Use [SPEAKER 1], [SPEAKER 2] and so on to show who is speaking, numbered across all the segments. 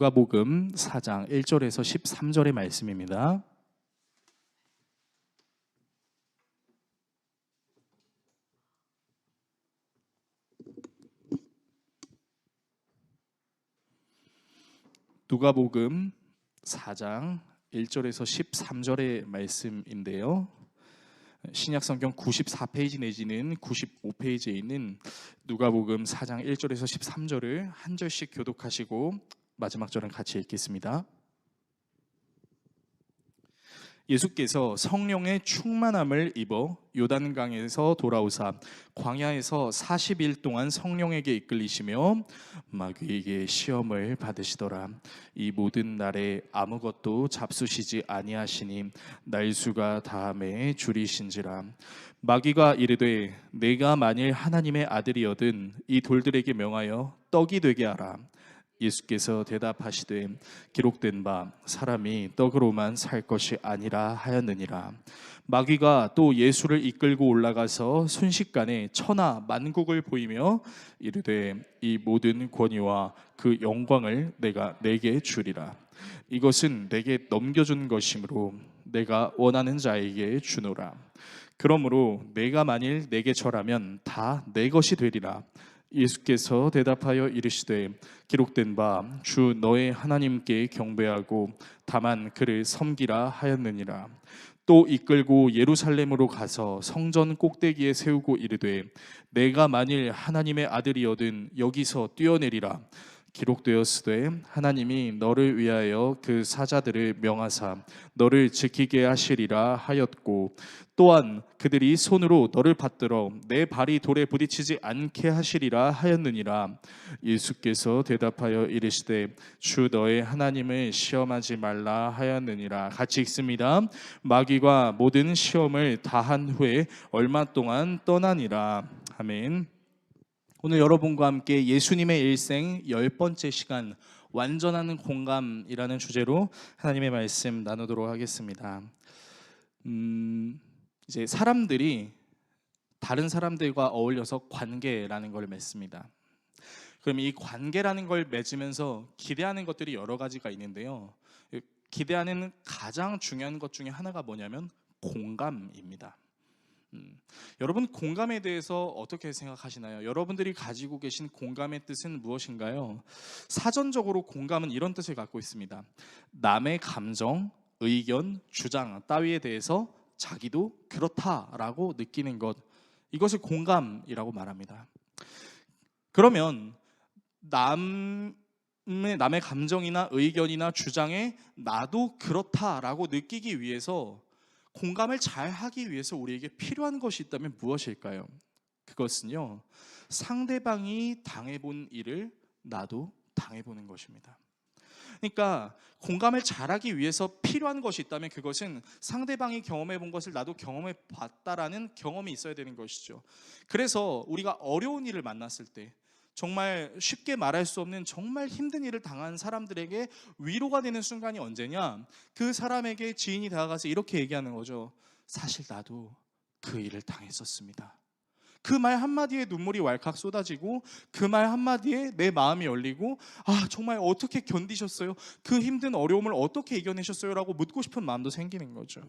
[SPEAKER 1] 누가복음 4장 1절에서 13절의 말씀입니다. 누가복음 4장 1절에서 13절의 말씀인데요. 신약성경 94페이지 내지는 95페이지에 있는 누가복음 4장 1절에서 13절을 한 절씩 교독하시고 마지막 절은 같이 읽겠습니다. 예수께서 성령의 충만함을 입어 요단강에서 돌아오사 광야에서 40일 동안 성령에게 이끌리시며 마귀에게 시험을 받으시더라. 이 모든 날에 아무것도 잡수시지 아니하시니 날수가 다함에 줄이신지라. 마귀가 이르되 내가 만일 하나님의 아들이거든 이 돌들에게 명하여 떡이 되게 하라. 예수께서 대답하시되 기록된 바 사람이 떡으로만 살 것이 아니라 하였느니라. 마귀가 또 예수를 이끌고 올라가서 순식간에 천하 만국을 보이며 이르되 이 모든 권위와 그 영광을 내가 내게 주리라. 이것은 내게 넘겨준 것이므로 내가 원하는 자에게 주노라. 그러므로 내가 만일 내게 절하면 다 내 것이 되리라. 예수께서 대답하여 이르시되 기록된 바 주 너의 하나님께 경배하고 다만 그를 섬기라 하였느니라. 또 이끌고 예루살렘으로 가서 성전 꼭대기에 세우고 이르되 내가 만일 하나님의 아들이거든 여기서 뛰어내리라. 기록되었으되 하나님이 너를 위하여 그 사자들을 명하사 너를 지키게 하시리라 하였고 또한 그들이 손으로 너를 받들어 내 발이 돌에 부딪히지 않게 하시리라 하였느니라. 예수께서 대답하여 이르시되 주 너의 하나님을 시험하지 말라 하였느니라. 같이 읽습니다. 마귀가 모든 시험을 다한 후에 얼마 동안 떠나니라. 아멘. 오늘 여러분과 함께 예수님의 일생 10번째 시간 완전한 공감이라는 주제로 하나님의 말씀 나누도록 하겠습니다. 이제 사람들이 다른 사람들과 어울려서 관계라는 걸 맺습니다. 그럼 이 관계라는 걸 맺으면서 기대하는 것들이 여러 가지가 있는데요. 기대하는 가장 중요한 것 중에 하나가 뭐냐면 공감입니다. 여러분 공감에 대해서 어떻게 생각하시나요? 여러분들이 가지고 계신 공감의 뜻은 무엇인가요? 사전적으로 공감은 이런 뜻을 갖고 있습니다. 남의 감정, 의견, 주장 따위에 대해서 자기도 그렇다라고 느끼는 것, 이것을 공감이라고 말합니다. 그러면 남의 감정이나 의견이나 주장에 나도 그렇다라고 느끼기 위해서 공감을 잘 하기 위해서 우리에게 필요한 것이 있다면 무엇일까요? 그것은요, 상대방이 당해본 일을 나도 당해보는 것입니다. 그러니까 공감을 잘하기 위해서 필요한 것이 있다면 그것은 상대방이 경험해본 것을 나도 경험해봤다라는 경험이 있어야 되는 것이죠. 그래서 우리가 어려운 일을 만났을 때 정말 쉽게 말할 수 없는 정말 힘든 일을 당한 사람들에게 위로가 되는 순간이 언제냐? 그 사람에게 지인이 다가가서 이렇게 얘기하는 거죠. 사실 나도 그 일을 당했었습니다. 그 말 한마디에 눈물이 왈칵 쏟아지고 그 말 한마디에 내 마음이 열리고 정말 어떻게 견디셨어요? 그 힘든 어려움을 어떻게 이겨내셨어요? 라고 묻고 싶은 마음도 생기는 거죠.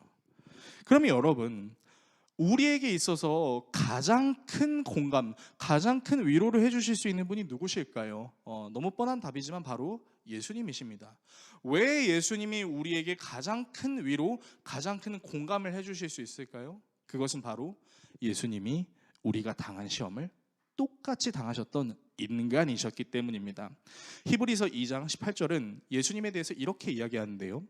[SPEAKER 1] 그러면 여러분, 우리에게 있어서 가장 큰 공감, 가장 큰 위로를 해주실 수 있는 분이 누구실까요? 너무 뻔한 답이지만 바로 예수님이십니다. 왜 예수님이 우리에게 가장 큰 위로, 가장 큰 공감을 해주실 수 있을까요? 그것은 바로 예수님이 우리가 당한 시험을 똑같이 당하셨던 인간이셨기 때문입니다. 히브리서 2장 18절은 예수님에 대해서 이렇게 이야기하는데요.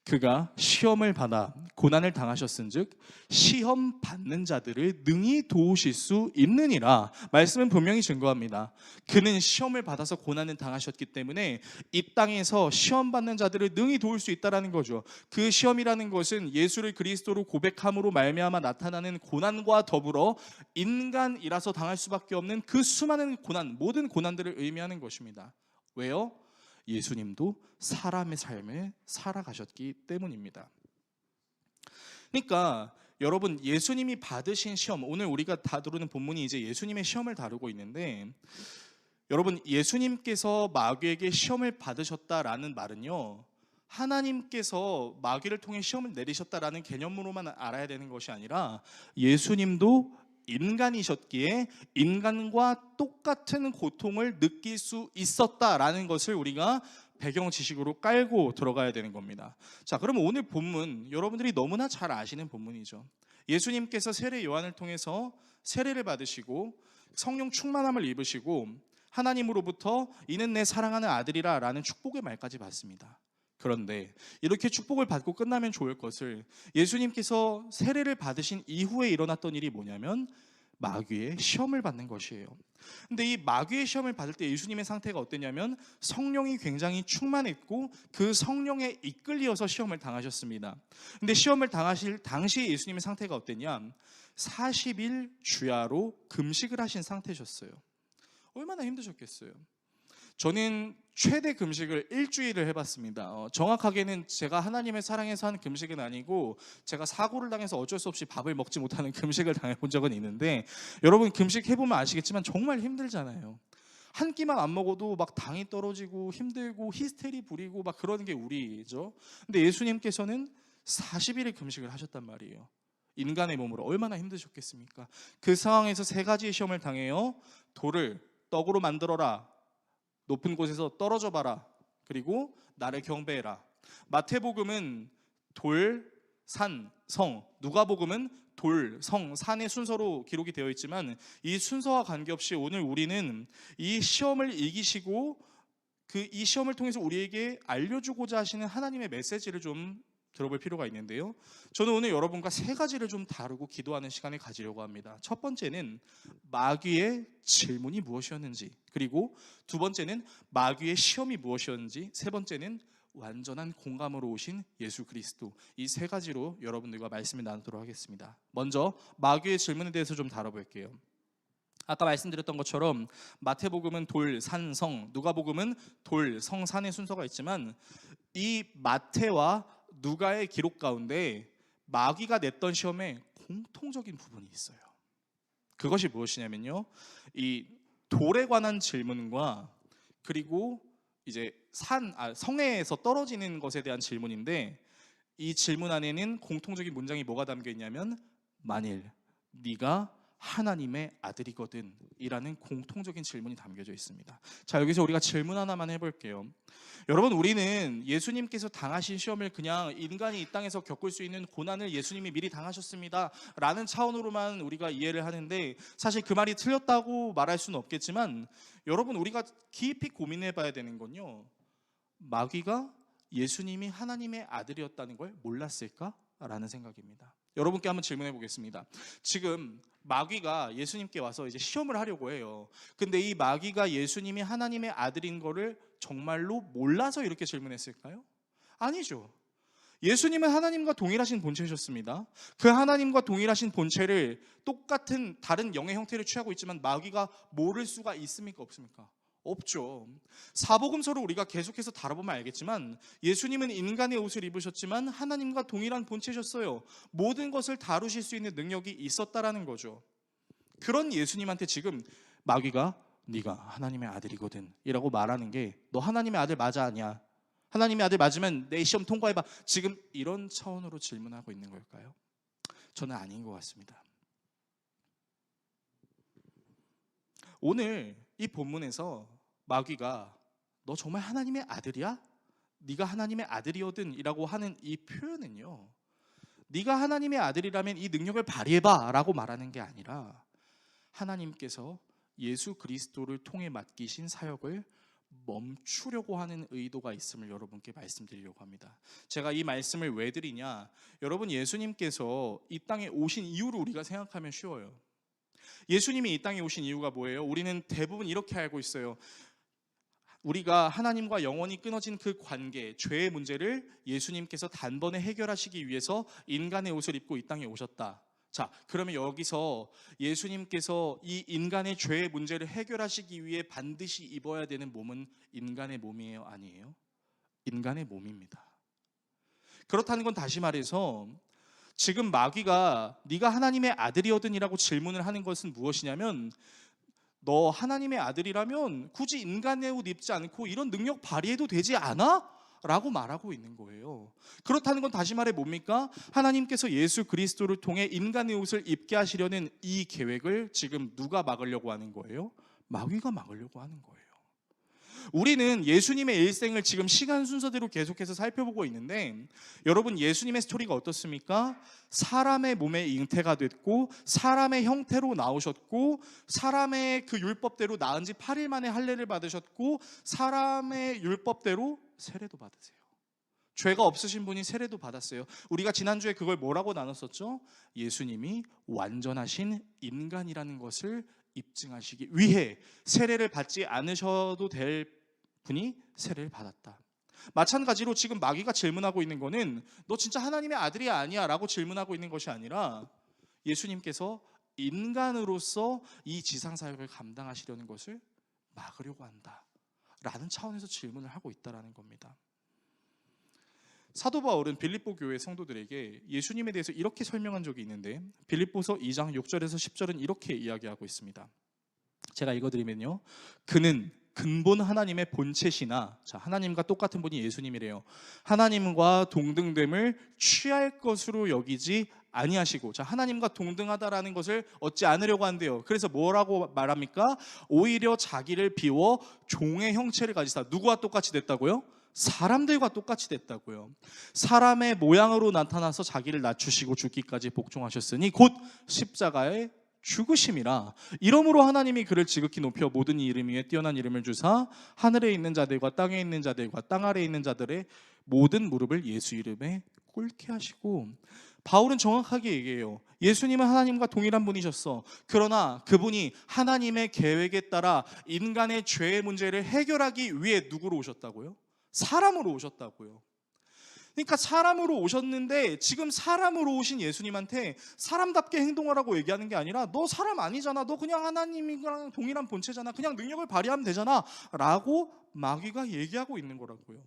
[SPEAKER 1] 그가 시험을 받아 고난을 당하셨은즉 시험 받는 자들을 능히 도우실 수 있느니라. 말씀은 분명히 증거합니다. 그는 시험을 받아서 고난을 당하셨기 때문에 이 땅에서 시험 받는 자들을 능히 도울 수 있다라는 거죠. 그 시험이라는 것은 예수를 그리스도로 고백함으로 말미암아 나타나는 고난과 더불어 인간이라서 당할 수밖에 없는 그 수많은 고난, 모든 고난들을 의미하는 것입니다. 왜요? 예수님도 사람의 삶을 살아가셨기 때문입니다. 그러니까 여러분, 예수님이 받으신 시험, 오늘 우리가 다루는 본문이 이제 예수님의 시험을 다루고 있는데, 여러분, 예수님께서 마귀에게 시험을 받으셨다라는 말은요, 하나님께서 마귀를 통해 시험을 내리셨다라는 개념으로만 알아야 되는 것이 아니라 예수님도 인간이셨기에 인간과 똑같은 고통을 느낄 수 있었다라는 것을 우리가 배경 지식으로 깔고 들어가야 되는 겁니다. 자, 그러면 오늘 본문, 여러분들이 너무나 잘 아시는 본문이죠. 예수님께서 세례 요한을 통해서 세례를 받으시고 성령 충만함을 입으시고 하나님으로부터 이는 내 사랑하는 아들이라 라는 축복의 말까지 받습니다. 그런데 이렇게 축복을 받고 끝나면 좋을 것을 예수님께서 세례를 받으신 이후에 일어났던 일이 뭐냐면 마귀의 시험을 받는 것이에요. 근데 이 마귀의 시험을 받을 때 예수님의 상태가 어땠냐면 성령이 굉장히 충만했고 그 성령에 이끌려서 시험을 당하셨습니다. 근데 시험을 당하실 당시에 예수님의 상태가 어땠냐? 40일 주야로 금식을 하신 상태셨어요. 얼마나 힘드셨겠어요. 저는 최대 금식을 일주일을 해봤습니다. 정확하게는 제가 하나님의 사랑에서 한 금식은 아니고 제가 사고를 당해서 어쩔 수 없이 밥을 먹지 못하는 금식을 당해본 적은 있는데, 여러분 금식 해보면 아시겠지만 정말 힘들잖아요. 한 끼만 안 먹어도 막 당이 떨어지고 힘들고 히스테리 부리고 막 그러는 게 우리죠. 근데 예수님께서는 40일의 금식을 하셨단 말이에요. 인간의 몸으로 얼마나 힘드셨겠습니까? 그 상황에서 세 가지의 시험을 당해요. 돌을 떡으로 만들어라, 높은 곳에서 떨어져 봐라, 그리고 나를 경배해라. 마태복음은 돌, 산, 성, 누가복음은 돌, 성, 산의 순서로 기록이 되어 있지만 이 순서와 관계없이 오늘 우리는 이 시험을 이기시고 이 시험을 통해서 우리에게 알려주고자 하시는 하나님의 메시지를 좀 들어볼 필요가 있는데요. 저는 오늘 여러분과 세 가지를 좀 다루고 기도하는 시간을 가지려고 합니다. 첫 번째는 마귀의 질문이 무엇이었는지, 그리고 두 번째는 마귀의 시험이 무엇이었는지, 세 번째는 완전한 공감으로 오신 예수 그리스도. 이 세 가지로 여러분들과 말씀을 나누도록 하겠습니다. 먼저 마귀의 질문에 대해서 좀 다뤄볼게요. 아까 말씀드렸던 것처럼 마태복음은 돌, 산, 성, 누가복음은 돌, 성, 산의 순서가 있지만 이 마태와 누가의 기록 가운데 마귀가 냈던 시험에 공통적인 부분이 있어요. 그것이 무엇이냐면요, 이 돌에 관한 질문과 그리고 이제 성에서 떨어지는 것에 대한 질문인데, 이 질문 안에는 공통적인 문장이 뭐가 담겨 있냐면 만일 네가 하나님의 아들이거든 이라는 공통적인 질문이 담겨져 있습니다. 자, 여기서 우리가 질문 하나만 해볼게요. 여러분, 우리는 예수님께서 당하신 시험을 그냥 인간이 이 땅에서 겪을 수 있는 고난을 예수님이 미리 당하셨습니다 라는 차원으로만 우리가 이해를 하는데, 사실 그 말이 틀렸다고 말할 수는 없겠지만, 여러분 우리가 깊이 고민해 봐야 되는 건요, 마귀가 예수님이 하나님의 아들이었다는 걸 몰랐을까? 라는 생각입니다. 여러분께 한번 질문해 보겠습니다. 지금 마귀가 예수님께 와서 이제 시험을 하려고 해요. 근데 이 마귀가 예수님이 하나님의 아들인 거를 정말로 몰라서 이렇게 질문했을까요? 아니죠. 예수님은 하나님과 동일하신 본체셨습니다. 그 하나님과 동일하신 본체를 똑같은 다른 영의 형태를 취하고 있지만 마귀가 모를 수가 있습니까? 없습니까? 없죠. 사복음서를 우리가 계속해서 다뤄보면 알겠지만 예수님은 인간의 옷을 입으셨지만 하나님과 동일한 본체셨어요. 모든 것을 다루실 수 있는 능력이 있었다라는 거죠. 그런 예수님한테 지금 마귀가 네가 하나님의 아들이거든 이라고 말하는 게, 너 하나님의 아들 맞아 아니야? 하나님의 아들 맞으면 내 시험 통과해봐. 지금 이런 차원으로 질문하고 있는 걸까요? 저는 아닌 것 같습니다. 오늘 이 본문에서 마귀가 너 정말 하나님의 아들이야? 네가 하나님의 아들이거든 이라고 하는 이 표현은요, 네가 하나님의 아들이라면 이 능력을 발휘해봐 라고 말하는 게 아니라 하나님께서 예수 그리스도를 통해 맡기신 사역을 멈추려고 하는 의도가 있음을 여러분께 말씀드리려고 합니다. 제가 이 말씀을 왜 드리냐, 여러분 예수님께서 이 땅에 오신 이유를 우리가 생각하면 쉬워요. 예수님이 이 땅에 오신 이유가 뭐예요? 우리는 대부분 이렇게 알고 있어요. 우리가 하나님과 영원히 끊어진 그 관계, 죄의 문제를 예수님께서 단번에 해결하시기 위해서 인간의 옷을 입고 이 땅에 오셨다. 자, 그러면 여기서 예수님께서 이 인간의 죄의 문제를 해결하시기 위해 반드시 입어야 되는 몸은 인간의 몸이에요? 아니에요? 인간의 몸입니다. 그렇다는 건 다시 말해서 지금 마귀가 네가 하나님의 아들이거든이라고 질문을 하는 것은 무엇이냐면 너 하나님의 아들이라면 굳이 인간의 옷 입지 않고 이런 능력 발휘해도 되지 않아? 라고 말하고 있는 거예요. 그렇다는 건 다시 말해 뭡니까? 하나님께서 예수 그리스도를 통해 인간의 옷을 입게 하시려는 이 계획을 지금 누가 막으려고 하는 거예요? 마귀가 막으려고 하는 거예요. 우리는 예수님의 일생을 지금 시간 순서대로 계속해서 살펴보고 있는데, 여러분, 예수님의 스토리가 어떻습니까? 사람의 몸에 잉태가 됐고 사람의 형태로 나오셨고 사람의 그 율법대로 낳은 지 8일 만에 할례를 받으셨고 사람의 율법대로 세례도 받으세요. 죄가 없으신 분이 세례도 받았어요. 우리가 지난주에 그걸 뭐라고 나눴었죠? 예수님이 완전하신 인간이라는 것을 입증하시기 위해 세례를 받지 않으셔도 될 분이 세례를 받았다. 마찬가지로 지금 마귀가 질문하고 있는 거는 너 진짜 하나님의 아들이 아니야 라고 질문하고 있는 것이 아니라 예수님께서 인간으로서 이 지상사역을 감당하시려는 것을 막으려고 한다 라는 차원에서 질문을 하고 있다는 겁니다. 사도 바울은 빌립보 교회 성도들에게 예수님에 대해서 이렇게 설명한 적이 있는데, 빌립보서 2장 6절에서 10절은 이렇게 이야기하고 있습니다. 제가 읽어드리면요, 그는 근본 하나님의 본체시나, 자, 하나님과 똑같은 분이 예수님이래요. 하나님과 동등됨을 취할 것으로 여기지 아니하시고, 자, 하나님과 동등하다라는 것을 얻지 않으려고 한대요. 그래서 뭐라고 말합니까? 오히려 자기를 비워 종의 형체를 가지사. 누구와 똑같이 됐다고요? 사람들과 똑같이 됐다고요. 사람의 모양으로 나타나서 자기를 낮추시고 죽기까지 복종하셨으니 곧 십자가에 죽으심이라. 이러므로 하나님이 그를 지극히 높여 모든 이름 위에 뛰어난 이름을 주사 하늘에 있는 자들과 땅에 있는 자들과 땅 아래에 있는 자들의 모든 무릎을 예수 이름에 꿇게 하시고. 바울은 정확하게 얘기해요. 예수님은 하나님과 동일한 분이셨어. 그러나 그분이 하나님의 계획에 따라 인간의 죄의 문제를 해결하기 위해 누구로 오셨다고요? 사람으로 오셨다고요. 그러니까 사람으로 오셨는데 지금 사람으로 오신 예수님한테 사람답게 행동하라고 얘기하는 게 아니라 너 사람 아니잖아, 너 그냥 하나님이랑 동일한 본체잖아, 그냥 능력을 발휘하면 되잖아 라고 마귀가 얘기하고 있는 거라고요.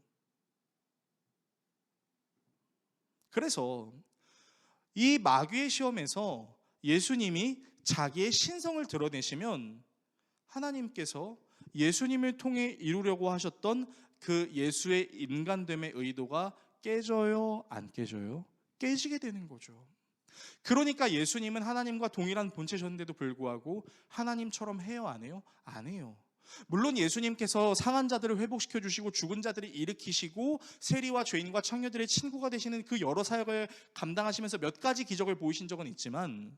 [SPEAKER 1] 그래서 이 마귀의 시험에서 예수님이 자기의 신성을 드러내시면 하나님께서 예수님을 통해 이루려고 하셨던 그 예수의 인간됨의 의도가 깨져요? 안 깨져요? 깨지게 되는 거죠. 그러니까 예수님은 하나님과 동일한 본체셨는데도 불구하고 하나님처럼 해요? 안 해요? 안 해요. 물론 예수님께서 상한 자들을 회복시켜 주시고 죽은 자들을 일으키시고 세리와 죄인과 창녀들의 친구가 되시는 그 여러 사역을 감당하시면서 몇 가지 기적을 보이신 적은 있지만,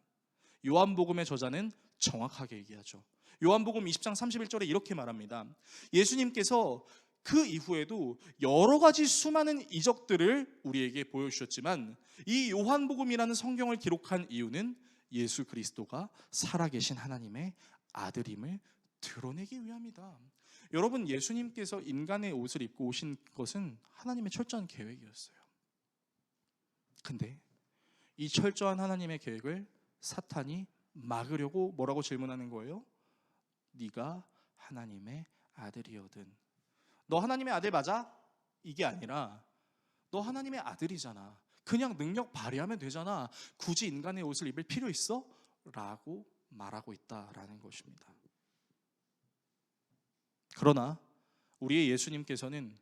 [SPEAKER 1] 요한복음의 저자는 정확하게 얘기하죠. 요한복음 20장 31절에 이렇게 말합니다. 예수님께서 그 이후에도 여러 가지 수많은 이적들을 우리에게 보여주셨지만 이 요한복음이라는 성경을 기록한 이유는 예수 그리스도가 살아계신 하나님의 아들임을 드러내기 위함이다. 여러분, 예수님께서 인간의 옷을 입고 오신 것은 하나님의 철저한 계획이었어요. 근데 이 철저한 하나님의 계획을 사탄이 막으려고 뭐라고 질문하는 거예요? 네가 하나님의 아들이거든. 너 하나님의 아들 맞아? 이게 아니라 너 하나님의 아들이잖아, 그냥 능력 발휘하면 되잖아, 굳이 인간의 옷을 입을 필요 있어? 라고 말하고 있다라는 것입니다. 그러나 우리의 예수님께서는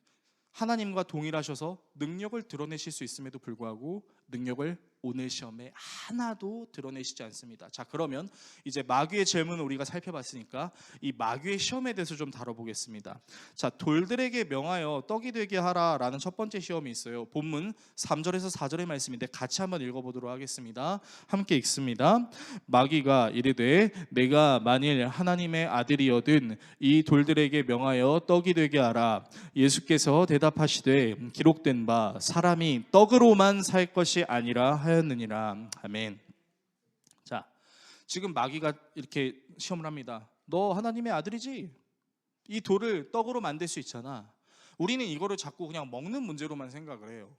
[SPEAKER 1] 하나님과 동일하셔서 능력을 드러내실 수 있음에도 불구하고 능력을 오늘 시험에 하나도 드러내시지 않습니다. 자, 그러면 이제 마귀의 질문을 우리가 살펴봤으니까 이 마귀의 시험에 대해서 좀 다뤄보겠습니다. 자, 돌들에게 명하여 떡이 되게 하라라는 첫 번째 시험이 있어요. 본문 3절에서 4절의 말씀인데 같이 한번 읽어보도록 하겠습니다. 함께 읽습니다. 마귀가 이르되 내가 만일 하나님의 아들이여든 이 돌들에게 명하여 떡이 되게 하라. 예수께서 대답하시되 기록된 바 사람이 떡으로만 살 것이 아니라 하였느니라. 아멘. 자, 지금 마귀가 이렇게 시험을 합니다. 너 하나님의 아들이지? 이 돌을 떡으로 만들 수 있잖아. 우리는 이거를 자꾸 그냥 먹는 문제로만 생각을 해요.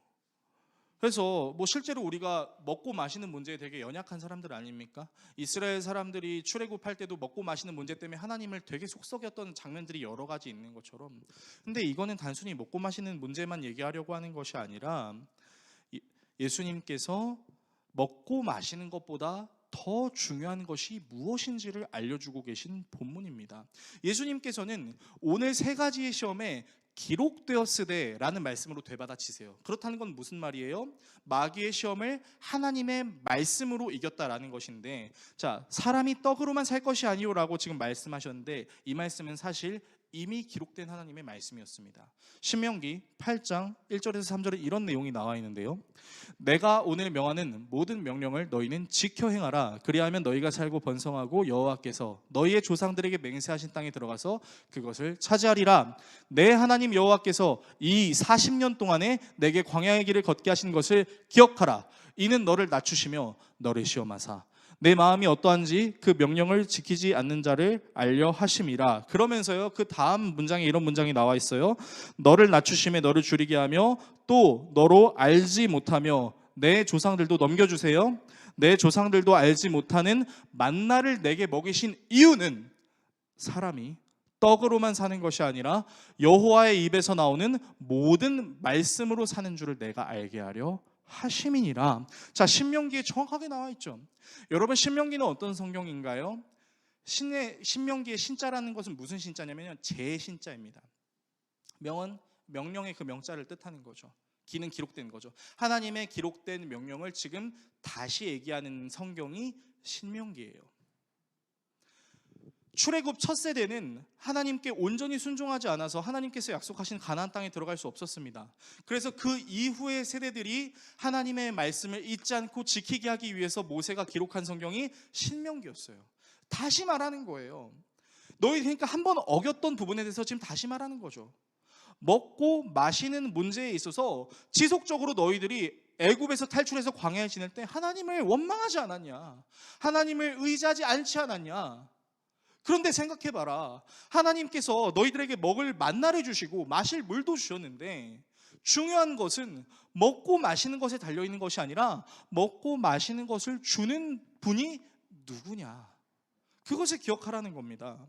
[SPEAKER 1] 그래서 뭐 실제로 우리가 먹고 마시는 문제에 되게 연약한 사람들 아닙니까? 이스라엘 사람들이 출애굽할 때도 먹고 마시는 문제 때문에 하나님을 되게 속썩였던 장면들이 여러 가지 있는 것처럼, 근데 이거는 단순히 먹고 마시는 문제만 얘기하려고 하는 것이 아니라 예수님께서 먹고 마시는 것보다 더 중요한 것이 무엇인지를 알려주고 계신 본문입니다. 예수님께서는 오늘 세 가지의 시험에 기록되었으되 라는 말씀으로 되받아치세요. 그렇다는 건 무슨 말이에요? 마귀의 시험을 하나님의 말씀으로 이겼다라는 것인데, 자, 사람이 떡으로만 살 것이 아니요 라고 지금 말씀하셨는데, 이 말씀은 사실 이미 기록된 하나님의 말씀이었습니다. 신명기 8장 1절에서 3절에 이런 내용이 나와 있는데요. 내가 오늘 명하는 모든 명령을 너희는 지켜 행하라. 그리하면 너희가 살고 번성하고 여호와께서 너희의 조상들에게 맹세하신 땅에 들어가서 그것을 차지하리라. 내 하나님 여호와께서 이 40년 동안에 내게 광야의 길을 걷게 하신 것을 기억하라. 이는 너를 낮추시며 너를 시험하사 내 마음이 어떠한지 그 명령을 지키지 않는 자를 알려 하심이라. 그러면서요, 그 다음 문장에 이런 문장이 나와 있어요. 너를 낮추심에 너를 줄이게 하며 또 너로 알지 못하며 내 조상들도 넘겨주세요. 내 조상들도 알지 못하는 만나를 내게 먹이신 이유는 사람이 떡으로만 사는 것이 아니라 여호와의 입에서 나오는 모든 말씀으로 사는 줄을 내가 알게 하려 하심이니라. 자, 신명기에 정확하게 나와 있죠. 여러분, 신명기는 어떤 성경인가요? 신명기의 신자라는 것은 무슨 신자냐면요, 제 신자입니다. 명은 명령의 그 명자를 뜻하는 거죠. 기는 기록된 거죠. 하나님의 기록된 명령을 지금 다시 얘기하는 성경이 신명기예요. 출애굽 첫 세대는 하나님께 온전히 순종하지 않아서 하나님께서 약속하신 가나안 땅에 들어갈 수 없었습니다. 그래서 그 이후의 세대들이 하나님의 말씀을 잊지 않고 지키게 하기 위해서 모세가 기록한 성경이 신명기였어요. 다시 말하는 거예요. 너희 그러니까 한번 어겼던 부분에 대해서 지금 다시 말하는 거죠. 먹고 마시는 문제에 있어서 지속적으로 너희들이 애굽에서 탈출해서 광야에 지낼 때 하나님을 원망하지 않았냐? 하나님을 의지하지 않지 않았냐? 그런데 생각해봐라. 하나님께서 너희들에게 먹을 만나를 주시고 마실 물도 주셨는데, 중요한 것은 먹고 마시는 것에 달려있는 것이 아니라 먹고 마시는 것을 주는 분이 누구냐, 그것을 기억하라는 겁니다.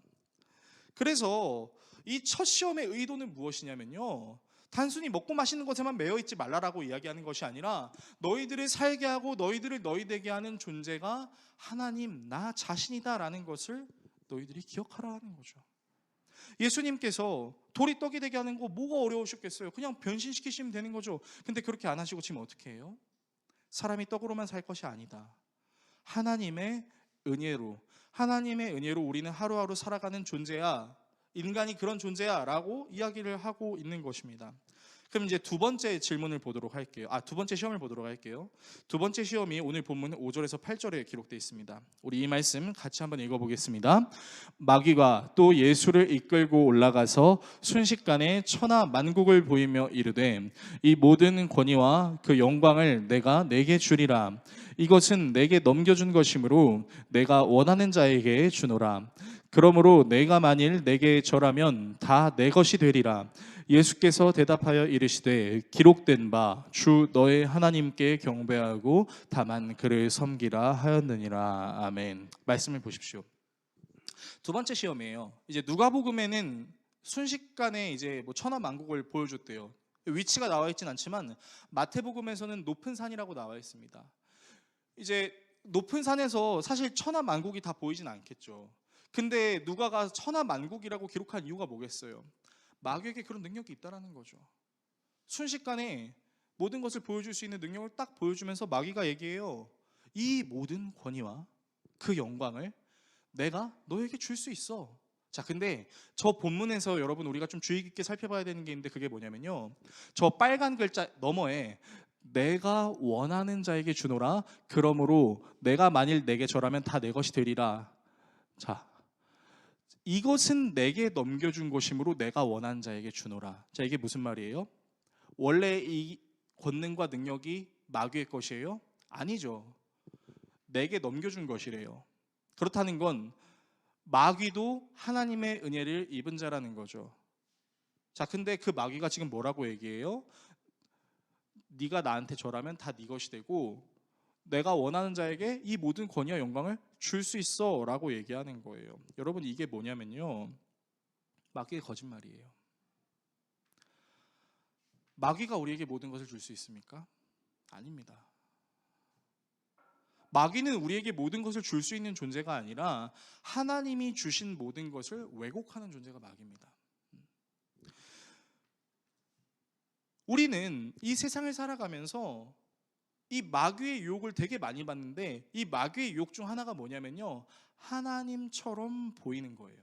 [SPEAKER 1] 그래서 이 첫 시험의 의도는 무엇이냐면요, 단순히 먹고 마시는 것에만 매여있지 말라라고 이야기하는 것이 아니라 너희들을 살게 하고 너희들을 너희 되게 하는 존재가 하나님 나 자신이다라는 것을 너희들이 기억하라는 거죠. 예수님께서 돌이 떡이 되게 하는 거 뭐가 어려우셨겠어요? 그냥 변신시키시면 되는 거죠. 근데 그렇게 안 하시고 지금 어떻게 해요? 사람이 떡으로만 살 것이 아니다. 하나님의 은혜로 우리는 하루하루 살아가는 존재야. 인간이 그런 존재야 라고 이야기를 하고 있는 것입니다. 그럼 이제 두 번째 질문을 보도록 할게요. 두 번째 시험을 보도록 할게요. 두 번째 시험이 오늘 본문 5절에서 8절에 기록되어 있습니다. 우리 이 말씀 같이 한번 읽어보겠습니다. 마귀가 또 예수를 이끌고 올라가서 순식간에 천하 만국을 보이며 이르되 이 모든 권위와 그 영광을 내가 내게 주리라. 이것은 내게 넘겨준 것이므로 내가 원하는 자에게 주노라. 그러므로 내가 만일 내게 절하면 다 내 것이 되리라. 예수께서 대답하여 이르시되 기록된 바 주 너의 하나님께 경배하고 다만 그를 섬기라 하였느니라. 아멘. 말씀을 보십시오. 두 번째 시험이에요. 이제 누가복음에는 순식간에 이제 천하 만국을 보여줬대요. 위치가 나와 있진 않지만 마태복음에서는 높은 산이라고 나와 있습니다. 이제 높은 산에서 사실 천하 만국이 다 보이진 않겠죠. 근데 누가가 천하 만국이라고 기록한 이유가 뭐겠어요? 마귀에게 그런 능력이 있다라는 거죠. 순식간에 모든 것을 보여줄 수 있는 능력을 딱 보여주면서 마귀가 얘기해요. 이 모든 권위와 그 영광을 내가 너에게 줄 수 있어. 자, 근데 저 본문에서 여러분 우리가 좀 주의 깊게 살펴봐야 되는 게 있는데, 그게 뭐냐면요, 저 빨간 글자 너머에 내가 원하는 자에게 주노라. 그러므로 내가 만일 내게 절하면 다 내 것이 되리라. 자, 이것은 내게 넘겨준 것이므로 내가 원하는 자에게 주노라. 자, 이게 무슨 말이에요? 원래 이 권능과 능력이 마귀의 것이에요? 아니죠. 내게 넘겨준 것이래요. 그렇다는 건 마귀도 하나님의 은혜를 입은 자라는 거죠. 자, 근데 그 마귀가 지금 뭐라고 얘기해요? 네가 나한테 절하면 다 네 것이 되고 내가 원하는 자에게 이 모든 권위와 영광을 줄 수 있어 라고 얘기하는 거예요. 여러분, 이게 뭐냐면요, 마귀의 거짓말이에요. 마귀가 우리에게 모든 것을 줄 수 있습니까? 아닙니다. 마귀는 우리에게 모든 것을 줄 수 있는 존재가 아니라 하나님이 주신 모든 것을 왜곡하는 존재가 마귀입니다. 우리는 이 세상을 살아가면서 이 마귀의 유혹을 되게 많이 받는데, 이 마귀의 유혹 중 하나가 뭐냐면요, 하나님처럼 보이는 거예요.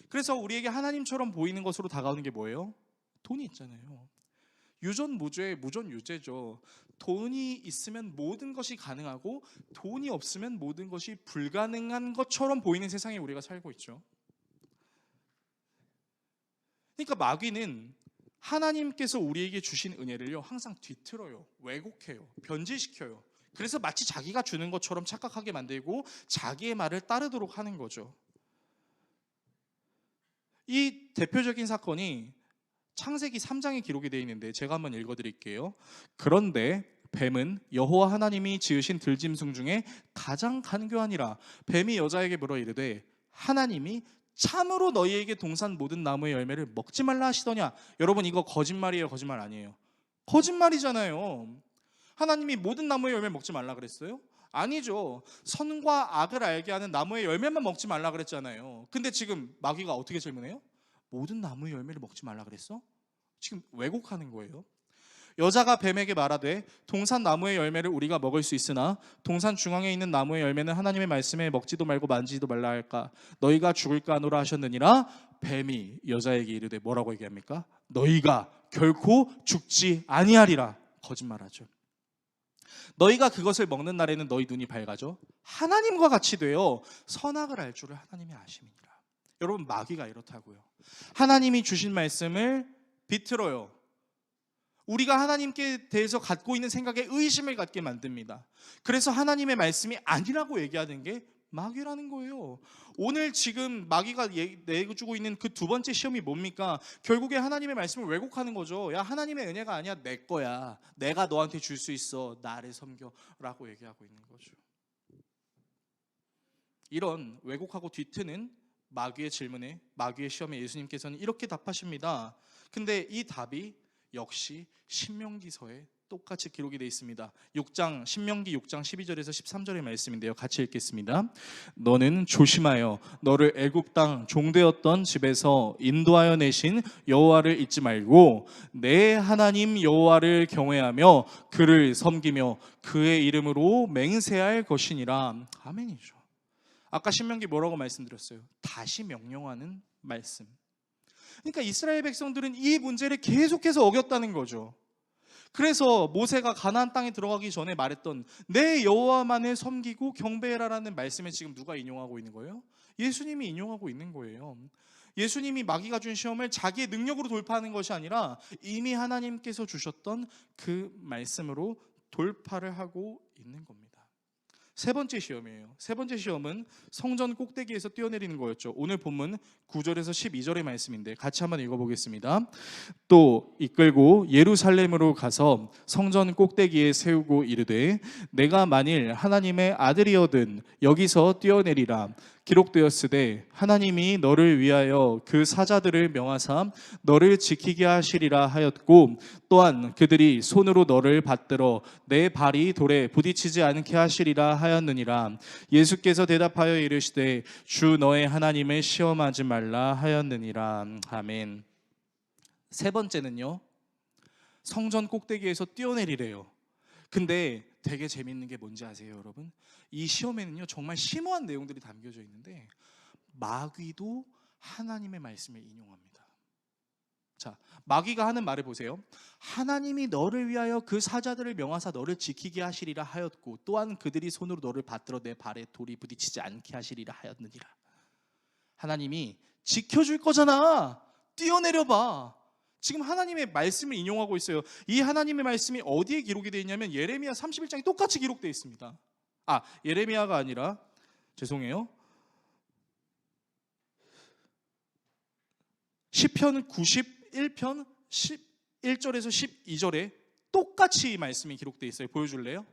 [SPEAKER 1] 그래서 우리에게 하나님처럼 보이는 것으로 다가오는 게 뭐예요? 돈이 있잖아요. 유전무죄의 무전유죄죠. 돈이 있으면 모든 것이 가능하고 돈이 없으면 모든 것이 불가능한 것처럼 보이는 세상에 우리가 살고 있죠. 그러니까 마귀는 하나님께서 우리에게 주신 은혜를요, 항상 뒤틀어요, 왜곡해요, 변질시켜요. 그래서 마치 자기가 주는 것처럼 착각하게 만들고 자기의 말을 따르도록 하는 거죠. 이 대표적인 사건이 창세기 3장에 기록이 되어 있는데 제가 한번 읽어드릴게요. 그런데 뱀은 여호와 하나님이 지으신 들짐승 중에 가장 간교하니라. 뱀이 여자에게 물어 이르되 하나님이 참으로 너희에게 동산 모든 나무의 열매를 먹지 말라 하시더냐. 여러분, 이거 거짓말이에요, 거짓말 아니에요? 거짓말이잖아요. 하나님이 모든 나무의 열매 먹지 말라 그랬어요? 아니죠. 선과 악을 알게 하는 나무의 열매만 먹지 말라 그랬잖아요. 근데 지금 마귀가 어떻게 질문해요? 모든 나무의 열매를 먹지 말라 그랬어? 지금 왜곡하는 거예요. 여자가 뱀에게 말하되 동산 나무의 열매를 우리가 먹을 수 있으나 동산 중앙에 있는 나무의 열매는 하나님의 말씀에 먹지도 말고 만지지도 말라 할까? 너희가 죽을까 하노라 하셨느니라. 뱀이 여자에게 이르되 뭐라고 얘기합니까? 너희가 결코 죽지 아니하리라. 거짓말하죠. 너희가 그것을 먹는 날에는 너희 눈이 밝아져 하나님과 같이 되어 선악을 알 줄을 하나님이 아심이니라. 여러분, 마귀가 이렇다고요. 하나님이 주신 말씀을 비틀어요. 우리가 하나님께 대해서 갖고 있는 생각에 의심을 갖게 만듭니다. 그래서 하나님의 말씀이 아니라고 얘기하는 게 마귀라는 거예요. 오늘 지금 마귀가 내주고 있는 그 두 번째 시험이 뭡니까? 결국에 하나님의 말씀을 왜곡하는 거죠. 야, 하나님의 은혜가 아니야, 내 거야. 내가 너한테 줄 수 있어. 나를 섬겨라고 얘기하고 있는 거죠. 이런 왜곡하고 뒤트는 마귀의 질문에, 마귀의 시험에 예수님께서는 이렇게 답하십니다. 근데 이 답이 역시 신명기서에 똑같이 기록이 되어 있습니다. 신명기 6장 12절에서 13절의 말씀인데요, 같이 읽겠습니다. 너는 조심하여 너를 애굽 땅 종되었던 집에서 인도하여 내신 여호와를 잊지 말고 내 하나님 여호와를 경외하며 그를 섬기며 그의 이름으로 맹세할 것이니라. 아멘이죠. 아까 신명기 뭐라고 말씀드렸어요? 다시 명령하는 말씀. 그러니까 이스라엘 백성들은 이 문제를 계속해서 어겼다는 거죠. 그래서 모세가 가나안 땅에 들어가기 전에 말했던 내 여호와만을 섬기고 경배해라라는 말씀을 지금 누가 인용하고 있는 거예요? 예수님이 인용하고 있는 거예요. 예수님이 마귀가 준 시험을 자기의 능력으로 돌파하는 것이 아니라 이미 하나님께서 주셨던 그 말씀으로 돌파를 하고 있는 겁니다. 세 번째 시험이에요. 세 번째 시험은 성전 꼭대기에서 뛰어내리는 거였죠. 오늘 본문 9절에서 12절의 말씀인데 같이 한번 읽어보겠습니다. 또 이끌고 예루살렘으로 가서 성전 꼭대기에 세우고 이르되 내가 만일 하나님의 아들이어든 여기서 뛰어내리라. 기록되었으되 하나님이 너를 위하여 그 사자들을 명하사 너를 지키게 하시리라 하였고 또한 그들이 손으로 너를 받들어 내 발이 돌에 부딪히지 않게 하시리라 하였느니라. 예수께서 대답하여 이르시되 주 너의 하나님을 시험하지 말라 하였느니라. 아멘. 세 번째는요, 성전 꼭대기에서 뛰어내리래요. 근데 되게 재밌는 게 뭔지 아세요, 여러분? 이 시험에는요 정말 심오한 내용들이 담겨져 있는데 마귀도 하나님의 말씀을 인용합니다. 자, 마귀가 하는 말을 보세요. 하나님이 너를 위하여 그 사자들을 명하사 너를 지키게 하시리라 하였고 또한 그들이 손으로 너를 받들어 내 발에 돌이 부딪히지 않게 하시리라 하였느니라. 하나님이 지켜줄 거잖아. 뛰어내려봐. 지금 하나님의 말씀을 인용하고 있어요. 이 하나님의 말씀이 어디에 기록이 되어 있냐면 예레미야 31장에 똑같이 기록되어 있습니다. 예레미야가 아니라 죄송해요. 시편 91편 11절에서 12절에 똑같이 이 말씀이 기록되어 있어요. 보여줄래요?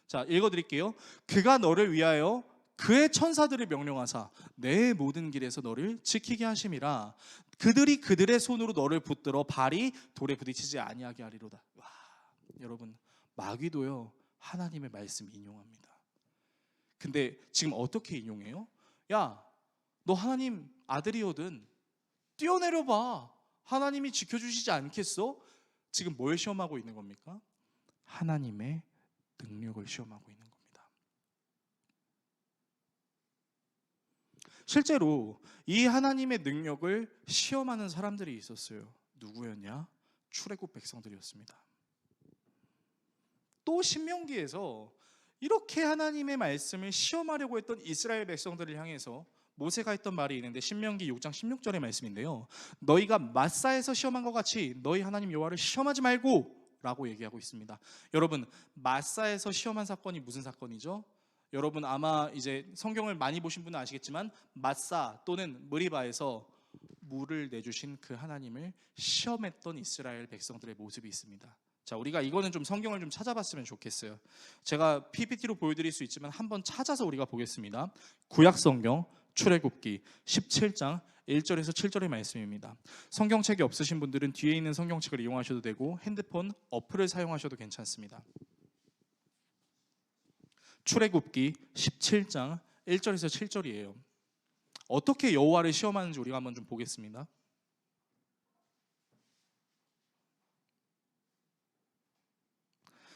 [SPEAKER 1] 자, 읽어드릴게요. 그가 너를 위하여 그의 천사들을 명령하사 내 모든 길에서 너를 지키게 하심이라. 그들이 그들의 손으로 너를 붙들어 발이 돌에 부딪히지 아니하게 하리로다. 와, 여러분, 마귀도요 하나님의 말씀 인용합니다. 근데 지금 어떻게 인용해요? 야, 너 하나님 아들이거든. 뛰어내려봐. 하나님이 지켜주시지 않겠어? 지금 뭘 시험하고 있는 겁니까? 하나님의 능력을 시험하고 있는 겁니다. 실제로 이 하나님의 능력을 시험하는 사람들이 있었어요. 누구였냐? 출애굽 백성들이었습니다. 또 신명기에서 이렇게 하나님의 말씀을 시험하려고 했던 이스라엘 백성들을 향해서 모세가 했던 말이 있는데, 신명기 6장 16절의 말씀인데요, 너희가 마사에서 시험한 것 같이 너희 하나님 여호와를 시험하지 말고 라고 얘기하고 있습니다. 여러분, 마사에서 시험한 사건이 무슨 사건이죠? 여러분 아마 이제 성경을 많이 보신 분은 아시겠지만 마사 또는 무리바에서 물을 내주신 그 하나님을 시험했던 이스라엘 백성들의 모습이 있습니다. 자, 우리가 이거는 좀 성경을 좀 찾아봤으면 좋겠어요. 제가 PPT로 보여드릴 수 있지만 한번 찾아서 우리가 보겠습니다. 구약성경 출애굽기 17장 1절에서 7절의 말씀입니다. 성경책이 없으신 분들은 뒤에 있는 성경책을 이용하셔도 되고 핸드폰 어플을 사용하셔도 괜찮습니다. 출애굽기 17장 1절에서 7절이에요. 어떻게 여호와를 시험하는지 우리가 한번 좀 보겠습니다.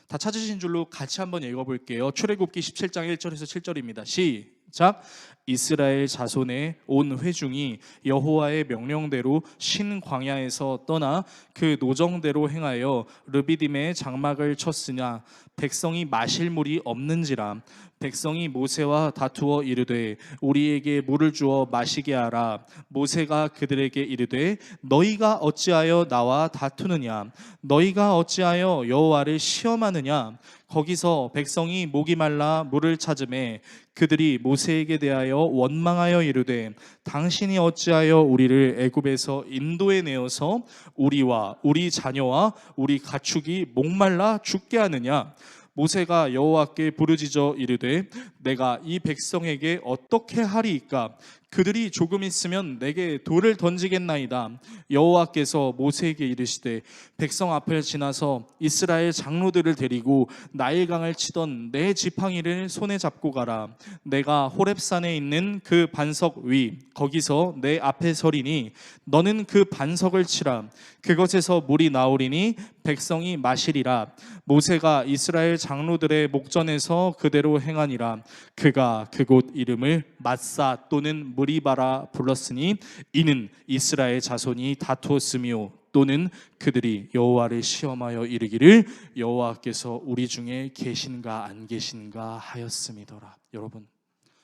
[SPEAKER 1] 다 찾으신 줄로 같이 한번 읽어볼게요. 출애굽기 17장 1절에서 7절입니다. 시작. 이스라엘 자손의 온 회중이 여호와의 명령대로 신 광야에서 떠나 그 노정대로 행하여 르비딤에 장막을 쳤으나 백성이 마실 물이 없는지라. 백성이 모세와 다투어 이르되 우리에게 물을 주어 마시게 하라. 모세가 그들에게 이르되 너희가 어찌하여 나와 다투느냐? 너희가 어찌하여 여호와를 시험하느냐? 거기서 백성이 목이 말라 물을 찾으매 그들이 모세에게 대하여 원망하여 이르되 당신이 어찌하여 우리를 애굽에서 인도에 내어서 우리와 우리 자녀와 우리 가축이 목말라 죽게 하느냐? 모세가 여호와께 부르짖어 이르되 내가 이 백성에게 어떻게 하리이까? 그들이 조금 있으면 내게 돌을 던지겠나이다. 여호와께서 모세에게 이르시되 백성 앞을 지나서 이스라엘 장로들을 데리고 나일강을 치던 내 지팡이를 손에 잡고 가라. 내가 호렙산에 있는 그 반석 위 거기서 내 앞에 서리니 너는 그 반석을 치라. 그것에서 물이 나오리니 백성이 마시리라. 모세가 이스라엘 장로들의 목전에서 그대로 행하니라. 그가 그곳 이름을 마사 또는 무리바라 불렀으니 이는 이스라엘 자손이 다투었으며 또는 그들이 여호와를 시험하여 이르기를 여호와께서 우리 중에 계신가 안 계신가 하였음이더라. 여러분,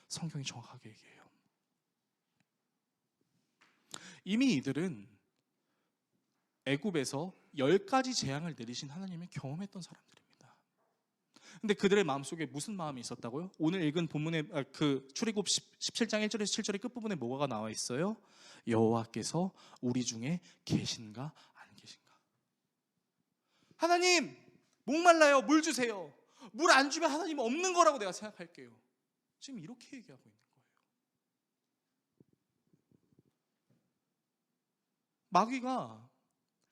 [SPEAKER 1] 성경이 정확하게 얘기해요. 이미 이들은 애굽에서 10가지 재앙을 내리신 하나님을 경험했던 사람들입니다. 근데 그들의 마음속에 무슨 마음이 있었다고요? 오늘 읽은 본문의 그 출애굽 17장 1절에서 7절의 끝부분에 뭐가 나와 있어요? 여호와께서 우리 중에 계신가 안 계신가? 하나님, 목말라요, 물 주세요. 물 안 주면 하나님 없는 거라고 내가 생각할게요. 지금 이렇게 얘기하고 있는 거예요. 마귀가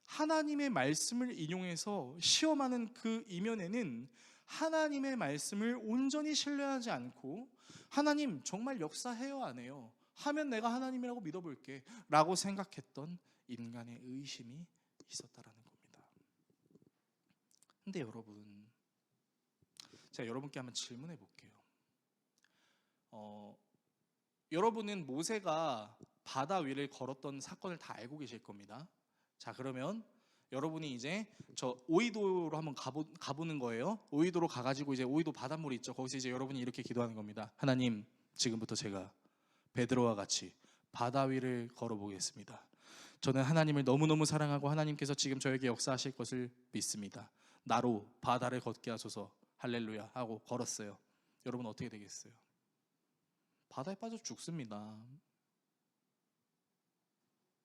[SPEAKER 1] 하나님의 말씀을 인용해서 시험하는 그 이면에는 하나님의 말씀을 온전히 신뢰하지 않고 하나님 정말 역사해요 안 해요? 하면 내가 하나님이라고 믿어볼게 라고 생각했던 인간의 의심이 있었다라는 겁니다. 근데 여러분, 제가 여러분께 한번 질문해 볼게요. 여러분은 모세가 바다 위를 걸었던 사건을 다 알고 계실 겁니다. 자, 그러면 여러분이 이제 저 오이도로 한번 가보는 거예요. 오이도로 가가지고 이제 오이도 바닷물이 있죠. 거기서 이제 여러분이 이렇게 기도하는 겁니다. 하나님, 지금부터 제가 베드로와 같이 바다 위를 걸어보겠습니다. 저는 하나님을 너무너무 사랑하고 하나님께서 지금 저에게 역사하실 것을 믿습니다. 나로 바다를 걷게 하소서. 할렐루야 하고 걸었어요. 여러분 어떻게 되겠어요? 바다에 빠져 죽습니다.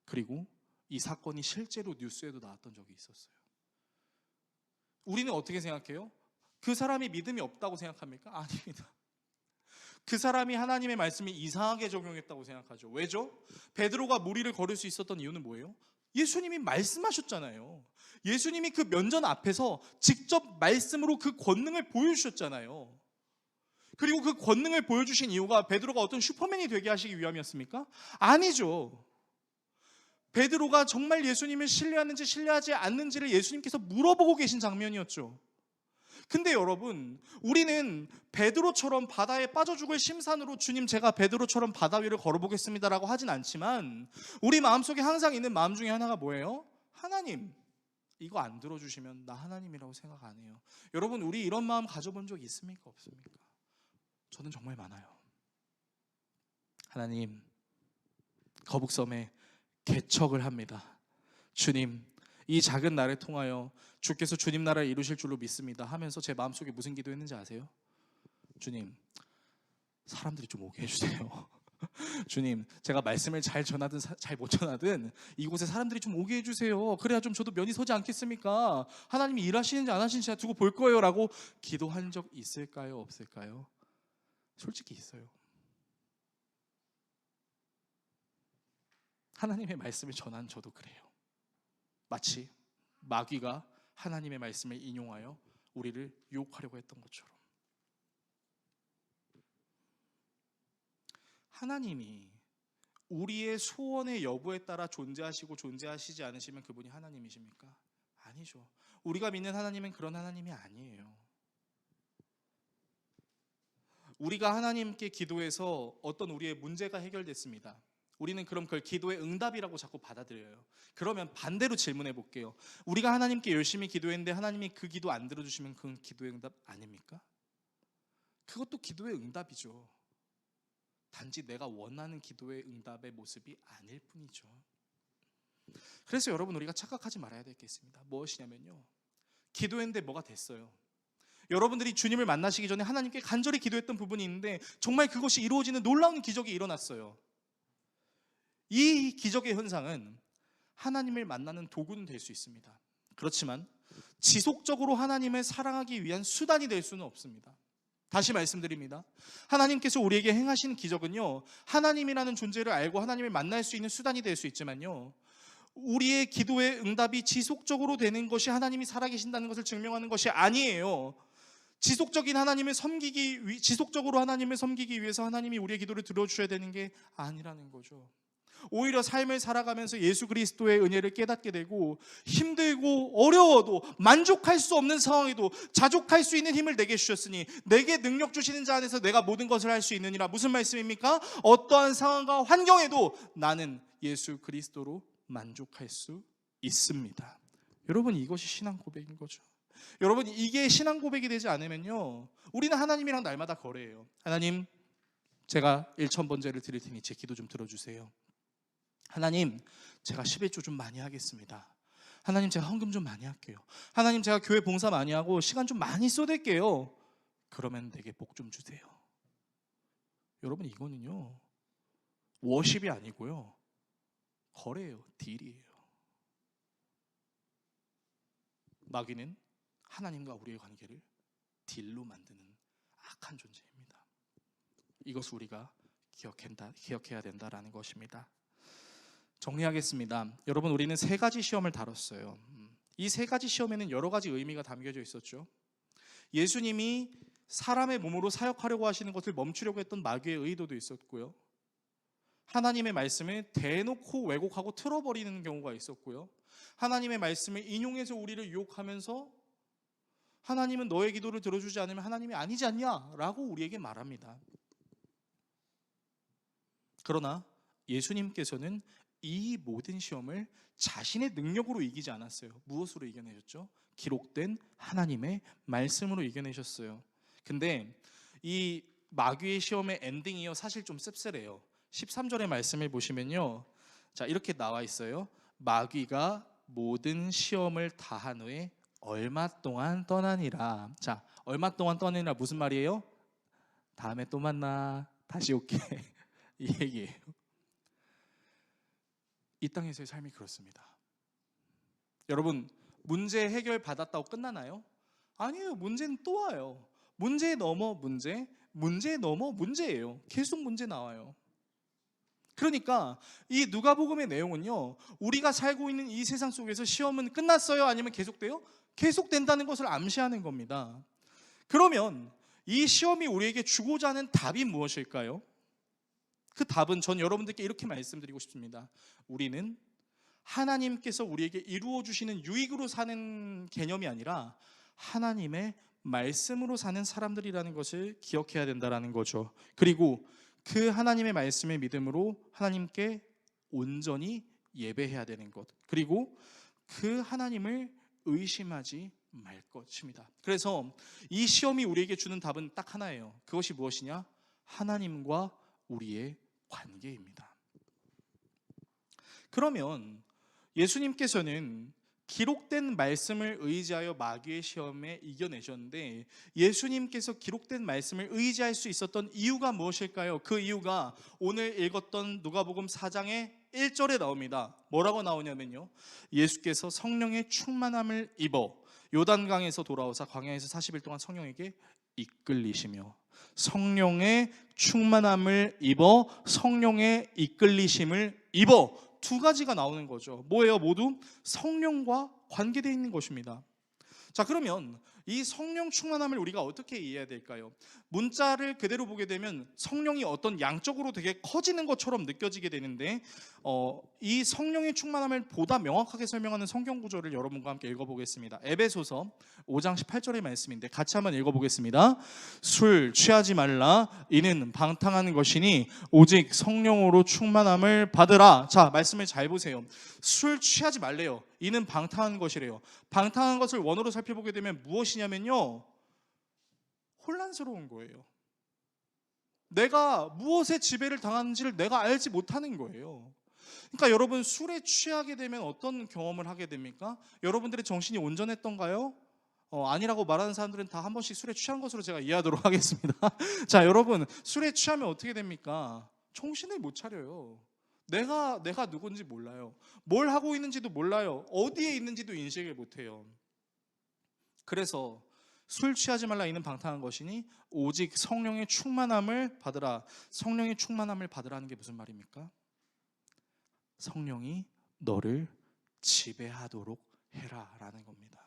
[SPEAKER 1] 그리고 이 사건이 실제로 뉴스에도 나왔던 적이 있었어요. 우리는 어떻게 생각해요? 그 사람이 믿음이 없다고 생각합니까? 아닙니다. 그 사람이 하나님의 말씀을 이상하게 적용했다고 생각하죠. 왜죠? 베드로가 무리를 걸을 수 있었던 이유는 뭐예요? 예수님이 말씀하셨잖아요. 예수님이 그 면전 앞에서 직접 말씀으로 그 권능을 보여주셨잖아요. 그리고 그 권능을 보여주신 이유가 베드로가 어떤 슈퍼맨이 되게 하시기 위함이었습니까? 아니죠. 베드로가 정말 예수님을 신뢰하는지 신뢰하지 않는지를 예수님께서 물어보고 계신 장면이었죠. 근데 여러분, 우리는 베드로처럼 바다에 빠져 죽을 심산으로 주님 제가 베드로처럼 바다 위를 걸어보겠습니다라고 하진 않지만 우리 마음속에 항상 있는 마음 중에 하나가 뭐예요? 하나님, 이거 안 들어주시면 나 하나님이라고 생각 안 해요. 여러분, 우리 이런 마음 가져본 적 있습니까? 없습니까? 저는 정말 많아요. 하나님, 거북섬에 개척을 합니다. 주님, 이 작은 나를 통하여 주께서 주님 나라를 이루실 줄로 믿습니다 하면서 제 마음속에 무슨 기도했는지 아세요? 주님, 사람들이 좀 오게 해주세요. 주님, 제가 말씀을 잘 전하든 잘 못 전하든 이곳에 사람들이 좀 오게 해주세요. 그래야 좀 저도 면이 서지 않겠습니까? 하나님이 일하시는지 안 하시는지 제가 두고 볼 거예요 라고 기도한 적 있을까요? 없을까요? 솔직히 있어요. 하나님의 말씀을 전한 저도 그래요. 마치 마귀가 하나님의 말씀을 인용하여 우리를 유혹하려고 했던 것처럼. 하나님이 우리의 소원의 여부에 따라 존재하시고 존재하시지 않으시면 그분이 하나님이십니까? 아니죠. 우리가 믿는 하나님은 그런 하나님이 아니에요. 우리가 하나님께 기도해서 어떤 우리의 문제가 해결됐습니다. 우리는 그럼 그걸 기도의 응답이라고 자꾸 받아들여요. 그러면 반대로 질문해 볼게요. 우리가 하나님께 열심히 기도했는데 하나님이 그 기도 안 들어주시면 그건 기도의 응답 아닙니까? 그것도 기도의 응답이죠. 단지 내가 원하는 기도의 응답의 모습이 아닐 뿐이죠. 그래서 여러분, 우리가 착각하지 말아야 될 게 있습니다. 무엇이냐면요, 기도했는데 뭐가 됐어요. 여러분들이 주님을 만나시기 전에 하나님께 간절히 기도했던 부분이 있는데 정말 그것이 이루어지는 놀라운 기적이 일어났어요. 이 기적의 현상은 하나님을 만나는 도구는 될 수 있습니다. 그렇지만 지속적으로 하나님을 사랑하기 위한 수단이 될 수는 없습니다. 다시 말씀드립니다. 하나님께서 우리에게 행하신 기적은요, 하나님이라는 존재를 알고 하나님을 만날 수 있는 수단이 될 수 있지만요, 우리의 기도의 응답이 지속적으로 되는 것이 하나님이 살아계신다는 것을 증명하는 것이 아니에요. 지속적으로 하나님을 섬기기 위해서 하나님이 우리의 기도를 들어주셔야 되는 게 아니라는 거죠. 오히려 삶을 살아가면서 예수 그리스도의 은혜를 깨닫게 되고 힘들고 어려워도 만족할 수 없는 상황에도 자족할 수 있는 힘을 내게 주셨으니 내게 능력 주시는 자 안에서 내가 모든 것을 할 수 있느니라. 무슨 말씀입니까? 어떠한 상황과 환경에도 나는 예수 그리스도로 만족할 수 있습니다. 여러분, 이것이 신앙 고백인 거죠. 여러분, 이게 신앙 고백이 되지 않으면요, 우리는 하나님이랑 날마다 거래해요. 하나님, 제가 1,000번제를 드릴 테니 제 기도 좀 들어주세요. 하나님, 제가 11조 좀 많이 하겠습니다. 하나님, 제가 헌금 좀 많이 할게요. 하나님, 제가 교회 봉사 많이 하고 시간 좀 많이 쏟을게요. 그러면 내게 복 좀 주세요. 여러분, 이거는요, 워십이 아니고요, 거래예요. 딜이에요. 마귀는 하나님과 우리의 관계를 딜로 만드는 악한 존재입니다. 이것을 우리가 기억해야 된다라는 것입니다. 정리하겠습니다. 여러분, 우리는 세 가지 시험을 다뤘어요. 이 세 가지 시험에는 여러 가지 의미가 담겨져 있었죠. 예수님이 사람의 몸으로 사역하려고 하시는 것을 멈추려고 했던 마귀의 의도도 있었고요. 하나님의 말씀을 대놓고 왜곡하고 틀어버리는 경우가 있었고요. 하나님의 말씀을 인용해서 우리를 유혹하면서 하나님은 너의 기도를 들어주지 않으면 하나님이 아니지 않냐? 라고 우리에게 말합니다. 그러나 예수님께서는 이 모든 시험을 자신의 능력으로 이기지 않았어요. 무엇으로 이겨내셨죠? 기록된 하나님의 말씀으로 이겨내셨어요. 근데 이 마귀의 시험의 엔딩이요, 사실 좀 씁쓸해요. 13절의 말씀을 보시면요, 자, 이렇게 나와 있어요. 마귀가 모든 시험을 다한 후에 얼마 동안 떠나니라. 자, 얼마 동안 떠나니라 무슨 말이에요? 다음에 또 만나, 다시 올게 이 얘기예요. 이 땅에서의 삶이 그렇습니다. 여러분, 문제 해결 받았다고 끝나나요? 아니에요. 문제는 또 와요. 문제 넘어 문제, 문제 넘어 문제예요. 계속 문제 나와요. 그러니까 이 누가복음의 내용은요, 우리가 살고 있는 이 세상 속에서 시험은 끝났어요? 아니면 계속돼요? 계속된다는 것을 암시하는 겁니다. 그러면 이 시험이 우리에게 주고자 하는 답이 무엇일까요? 그 답은 전 여러분들께 이렇게 말씀드리고 싶습니다. 우리는 하나님께서 우리에게 이루어 주시는 유익으로 사는 개념이 아니라 하나님의 말씀으로 사는 사람들이라는 것을 기억해야 된다는 거죠. 그리고 그 하나님의 말씀의 믿음으로 하나님께 온전히 예배해야 되는 것, 그리고 그 하나님을 의심하지 말 것입니다. 그래서 이 시험이 우리에게 주는 답은 딱 하나예요. 그것이 무엇이냐? 하나님과 우리의 관계입니다. 그러면 예수님께서는 기록된 말씀을 의지하여 마귀의 시험에 이겨내셨는데, 예수님께서 기록된 말씀을 의지할 수 있었던 이유가 무엇일까요? 그 이유가 오늘 읽었던 누가복음 4장의 1절에 나옵니다. 뭐라고 나오냐면요, 예수께서 성령의 충만함을 입어 요단강에서 돌아오사 광야에서 40일 동안 성령에게 이끌리시며, 성령의 충만함을 입어 성령의 이끌리심을 입어, 두 가지가 나오는 거죠. 뭐예요? 모두 성령과 관계되어 있는 것입니다. 자, 그러면 이 성령 충만함을 우리가 어떻게 이해해야 될까요? 문자를 그대로 보게 되면 성령이 어떤 양적으로 되게 커지는 것처럼 느껴지게 되는데, 이 성령의 충만함을 보다 명확하게 설명하는 성경 구절을 여러분과 함께 읽어보겠습니다. 에베소서 5장 18절의 말씀인데 같이 한번 읽어보겠습니다. 술 취하지 말라, 이는 방탕한 것이니 오직 성령으로 충만함을 받으라. 자, 말씀을 잘 보세요. 술 취하지 말래요. 이는 방탕한 것이래요. 방탕한 것을 원어로 살펴보게 되면 무엇이냐면요, 혼란스러운 거예요. 내가 무엇에 지배를 당하는지를 내가 알지 못하는 거예요. 그러니까 여러분, 술에 취하게 되면 어떤 경험을 하게 됩니까? 여러분들의 정신이 온전했던가요? 아니라고 말하는 사람들은 다 한 번씩 술에 취한 것으로 제가 이해하도록 하겠습니다. 자, 여러분, 술에 취하면 어떻게 됩니까? 정신을 못 차려요. 내가 누군지 몰라요. 뭘 하고 있는지도 몰라요. 어디에 있는지도 인식을 못해요. 그래서 술 취하지 말라, 이는 방탕한 것이니 오직 성령의 충만함을 받으라. 성령의 충만함을 받으라는 게 무슨 말입니까? 성령이 너를 지배하도록 해라 라는 겁니다.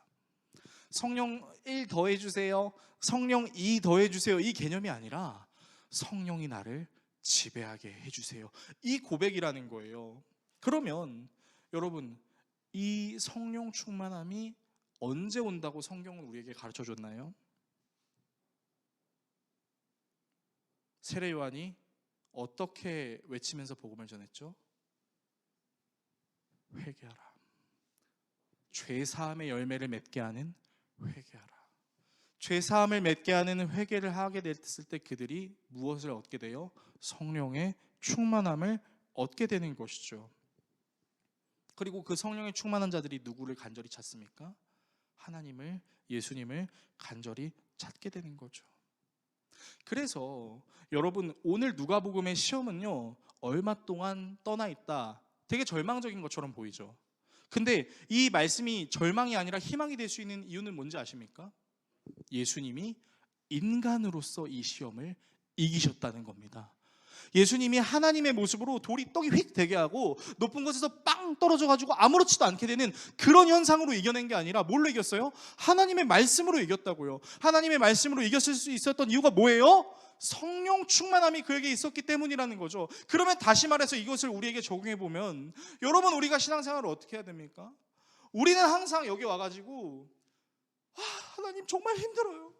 [SPEAKER 1] 성령 1 더해주세요, 성령 2 더해주세요, 이 개념이 아니라 성령이 나를 지배하게 해주세요, 이 고백이라는 거예요. 그러면 여러분, 이 성령 충만함이 언제 온다고 성경은 우리에게 가르쳐 줬나요? 세례 요한이 어떻게 외치면서 복음을 전했죠? 회개하라. 죄 사함의 열매를 맺게 하는 회개하라. 죄 사함을 맺게 하는 회개를 하게 됐을 때 그들이 무엇을 얻게 돼요? 성령의 충만함을 얻게 되는 것이죠. 그리고 그 성령의 충만한 자들이 누구를 간절히 찾습니까? 하나님을, 예수님을 간절히 찾게 되는 거죠. 그래서 여러분, 오늘 누가복음의 시험은요, 얼마 동안 떠나 있다, 되게 절망적인 것처럼 보이죠. 근데 이 말씀이 절망이 아니라 희망이 될 수 있는 이유는 뭔지 아십니까? 예수님이 인간으로서 이 시험을 이기셨다는 겁니다. 예수님이 하나님의 모습으로 돌이 떡이 휙 되게 하고 높은 곳에서 빵 떨어져 가지고 아무렇지도 않게 되는 그런 현상으로 이겨낸 게 아니라 뭘로 이겼어요? 하나님의 말씀으로 이겼다고요. 하나님의 말씀으로 이겼을 수 있었던 이유가 뭐예요? 성령 충만함이 그에게 있었기 때문이라는 거죠. 그러면 다시 말해서 이것을 우리에게 적용해 보면, 여러분, 우리가 신앙생활을 어떻게 해야 됩니까? 우리는 항상 여기 와가지고 하나님 정말 힘들어요,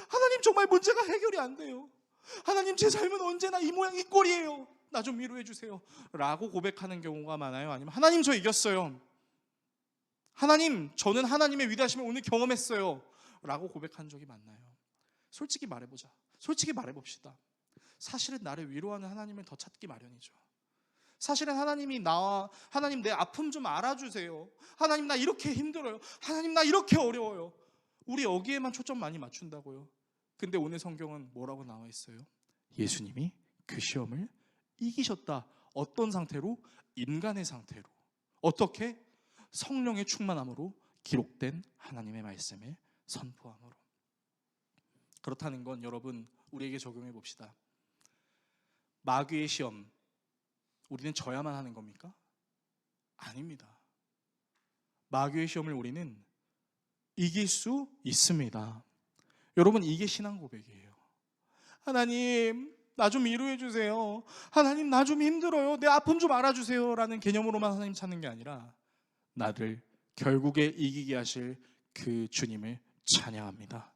[SPEAKER 1] 하나님 정말 문제가 해결이 안 돼요, 하나님 제 삶은 언제나 이 모양 이 꼴이에요, 나 좀 위로해 주세요 라고 고백하는 경우가 많아요. 아니면 하나님 저 이겼어요, 하나님 저는 하나님의 위대하심을 오늘 경험했어요 라고 고백한 적이 많나요? 솔직히 말해보자. 솔직히 말해봅시다. 사실은 나를 위로하는 하나님을 더 찾기 마련이죠. 사실은 하나님이 하나님 내 아픔 좀 알아주세요, 하나님 나 이렇게 힘들어요, 하나님 나 이렇게 어려워요, 우리 여기에만 초점 많이 맞춘다고요. 근데 오늘 성경은 뭐라고 나와 있어요? 예수님이 그 시험을 이기셨다. 어떤 상태로? 인간의 상태로. 어떻게? 성령의 충만함으로, 기록된 하나님의 말씀을 선포함으로. 그렇다는 건 여러분, 우리에게 적용해 봅시다. 마귀의 시험, 우리는 져야만 하는 겁니까? 아닙니다. 마귀의 시험을 우리는 이길 수 있습니다. 여러분, 이게 신앙 고백이에요. 하나님, 나 좀 위로해 주세요. 하나님, 나 좀 힘들어요. 내 아픔 좀 알아주세요. 라는 개념으로만 하나님 찾는 게 아니라 나를 결국에 이기게 하실 그 주님을 찬양합니다.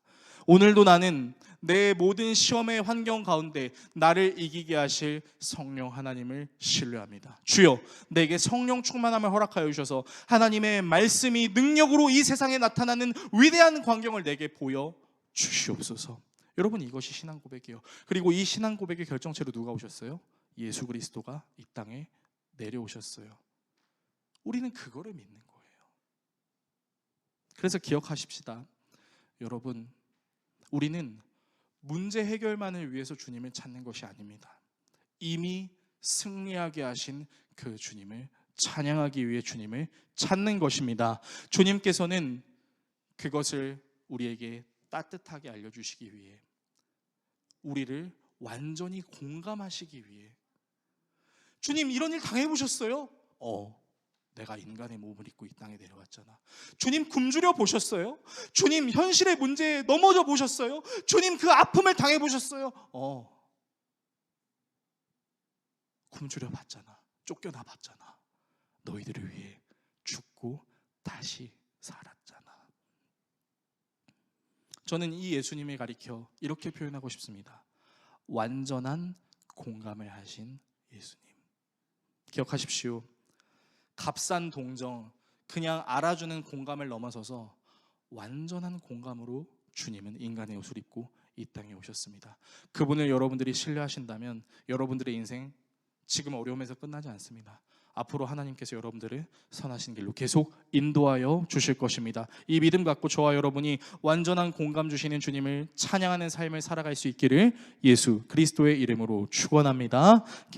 [SPEAKER 1] 오늘도 나는 내 모든 시험의 환경 가운데 나를 이기게 하실 성령 하나님을 신뢰합니다. 주여, 내게 성령 충만함을 허락하여 주셔서 하나님의 말씀이 능력으로 이 세상에 나타나는 위대한 광경을 내게 보여 주시옵소서. 여러분, 이것이 신앙 고백이에요. 그리고 이 신앙 고백의 결정체로 누가 오셨어요? 예수 그리스도가 이 땅에 내려오셨어요. 우리는 그거를 믿는 거예요. 그래서 기억하십시다. 여러분, 우리는 문제 해결만을 위해서 주님을 찾는 것이 아닙니다. 이미 승리하게 하신 그 주님을 찬양하기 위해 주님을 찾는 것입니다. 주님께서는 그것을 우리에게 따뜻하게 알려주시기 위해, 우리를 완전히 공감하시기 위해, 주님 이런 일 당해보셨어요? 내가 인간의 몸을 입고 이 땅에 내려왔잖아. 주님 굶주려 보셨어요? 주님 현실의 문제에 넘어져 보셨어요? 주님 그 아픔을 당해보셨어요? 굶주려 봤잖아. 쫓겨나 봤잖아. 너희들을 위해 죽고 다시 살았잖아. 저는 이 예수님을 가리켜 이렇게 표현하고 싶습니다. 완전한 공감을 하신 예수님. 기억하십시오. 값싼 동정, 그냥 알아주는 공감을 넘어서서 완전한 공감으로 주님은 인간의 옷을 입고 이 땅에 오셨습니다. 그분을 여러분들이 신뢰하신다면 여러분들의 인생 지금 어려움에서 끝나지 않습니다. 앞으로 하나님께서 여러분들을 선하신 길로 계속 인도하여 주실 것입니다. 이 믿음 갖고 저와 여러분이 완전한 공감 주시는 주님을 찬양하는 삶을 살아갈 수 있기를 예수 그리스도의 이름으로 축원합니다.